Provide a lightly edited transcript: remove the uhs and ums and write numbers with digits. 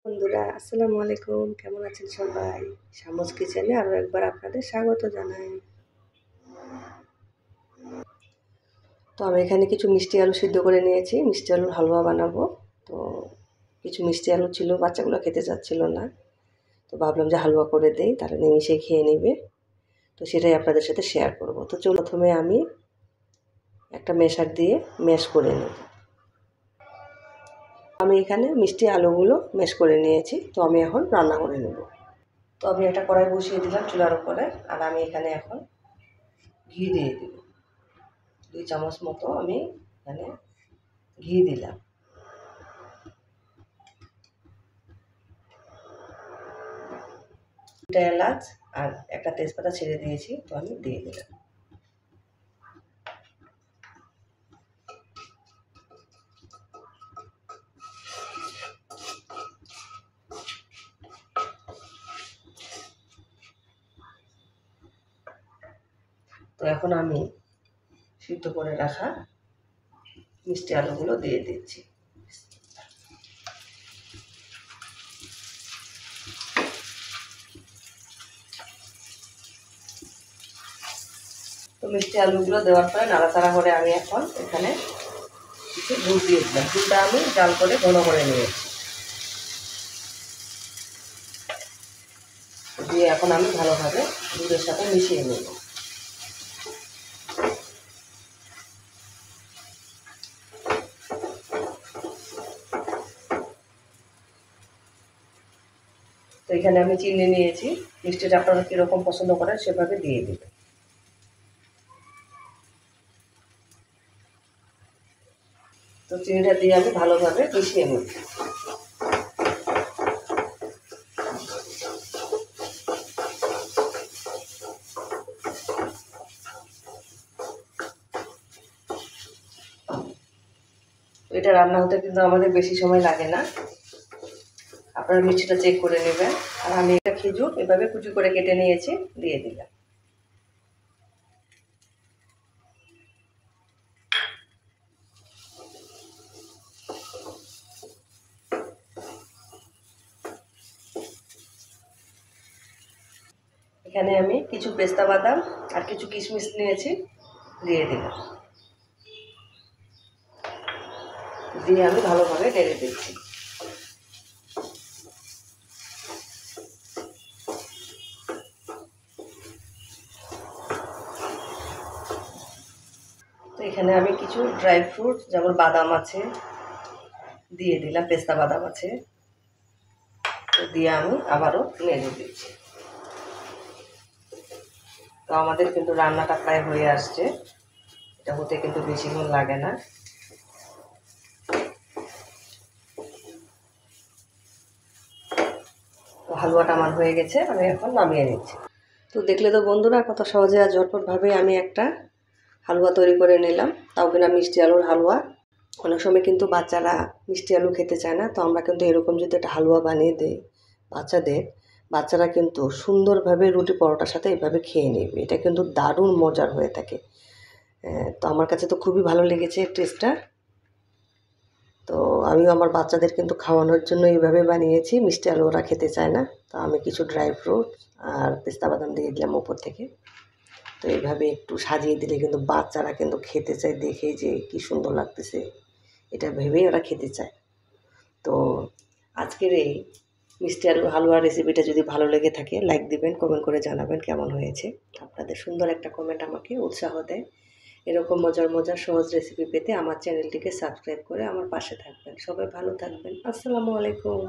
বন্ধুরা আসসালামু আলাইকুম, কেমন আছেন সবাই? শামুস কিচেনে আরও একবার আপনাদের স্বাগত জানাই। তো আমি এখানে কিছু মিষ্টি আলু সিদ্ধ করে নিয়েছি, মিষ্টি আলুর হালুয়া বানাবো। তো কিছু মিষ্টি আলু ছিল, বাচ্চাগুলো খেতে চাচ্ছিল না, তো ভাবলাম যে হালুয়া করে দেই, তারা নিমিষেই খেয়ে নেবে। তো সেটাই আপনাদের সাথে শেয়ার করব। তো চলো, প্রথমে আমি একটা ম্যাশার দিয়ে ম্যাশ করে নেব। আমি এখানে মিষ্টি আলুগুলো ম্যাশ করে নিয়েছি, তো আমি এখন রান্না করে নেব। তো আমি একটা কড়াই বসিয়ে দিলাম চুলার উপরে, আর আমি এখানে এখন ঘি দিয়ে দেব। 2 চামচ মতো আমি এখানে ঘি দিলাম। দুটা এলাচ আর একটা তেজপাতা ছেড়ে দিয়েছি, তো আমি দিয়ে দিলাম। তো এখন আমি সিদ্ধ করে রাখা মিষ্টি আলুগুলো দিয়ে দিচ্ছি। তো মিষ্টি আলুগুলো দেওয়ার পরে নাড়াচাড়া করে আমি এখন এখানে কিছু দুধ দিয়ে দিলাম। দুধটা আমি জাল করে ঘন করে নিয়েছি, দিয়ে এখন আমি ভালোভাবে দুধের সাথে মিশিয়ে নেব। তো এখানে আমি চিনি নিয়েছি, মিষ্টিটা আপনারা কীরকম পছন্দ করেন সেভাবে দিয়ে দেবেন। তো চিনিটা দিয়ে আমি ভালোভাবে মিশিয়ে নেব। এটা রান্না হতে কিন্তু আমাদের বেশি সময় লাগে না। আপনারা মিষ্টিটা চেক করে নেবেন। আর আমি একটা খেজুর এভাবে কুচি করে কেটে নিয়েছি, দিয়ে দিলাম। এখানে আমি কিছু পেস্তা বাদাম আর কিছু কিশমিশ নিয়েছি, দিয়ে দিলাম। দিয়ে আমি ভালোভাবে নেড়ে দিচ্ছি। তো এখানে আমি কিছু ড্রাই ফ্রুট যেমন বাদাম আছে দিয়ে দিলাম, পেস্তা বাদাম আছে, তো দিয়ে আমি আবারও নেড়ে দিচ্ছি। তো আমাদের কিন্তু রান্নাটা প্রায় হয়ে আসছে, এটা হতে কিন্তু বেশিক্ষণ লাগে না। তো হালুয়াটা আমার হয়ে গেছে, আমি এখন নামিয়ে নিচ্ছি। তো দেখলে তো বন্ধুরা কত সহজে আর ঝটপটভাবে আমি একটা হালুয়া তৈরি করে নিলাম, তাও কিনা মিষ্টি আলুর হালুয়া। অনেক সময় কিন্তু বাচ্চারা মিষ্টি আলু খেতে চায় না, তো আমরা কিন্তু এরকম যদি একটা হালুয়া বানিয়ে দিই বাচ্চাদের, বাচ্চারা কিন্তু সুন্দরভাবে রুটি পরোটার সাথে এভাবে খেয়ে নেবে। এটা কিন্তু দারুণ মজার হয়ে থাকে। তো আমার কাছে তো খুবই ভালো লেগেছে টেস্টটা। তো আমিও আমার বাচ্চাদের কিন্তু খাওয়ানোর জন্য এইভাবে বানিয়েছি। মিষ্টি আলু ওরা খেতে চায় না, তো আমি কিছু ড্রাই ফ্রুট আর পেস্তা বাদাম দিয়ে দিলাম ওপর থেকে। তো এইভাবে একটু সাজিয়ে দিলে কিন্তু বাচ্চারা কিন্তু খেতে চায়, দেখে যে কি সুন্দর লাগতেছে এটা ভেবেই ওরা খেতে চায়। তো আজকের এই মিষ্টি আলু হালুয়া রেসিপিটা যদি ভালো লেগে থাকে লাইক দিবেন, কমেন্ট করে জানাবেন কেমন হয়েছে। আপনাদের সুন্দর একটা কমেন্ট আমাকে উৎসাহ দেয়। এরকম মজার মজার সহজ রেসিপি পেতে আমার চ্যানেলটিকে সাবস্ক্রাইব করে আমার পাশে থাকবেন। সবাই ভালো থাকবেন। আসসালামু আলাইকুম।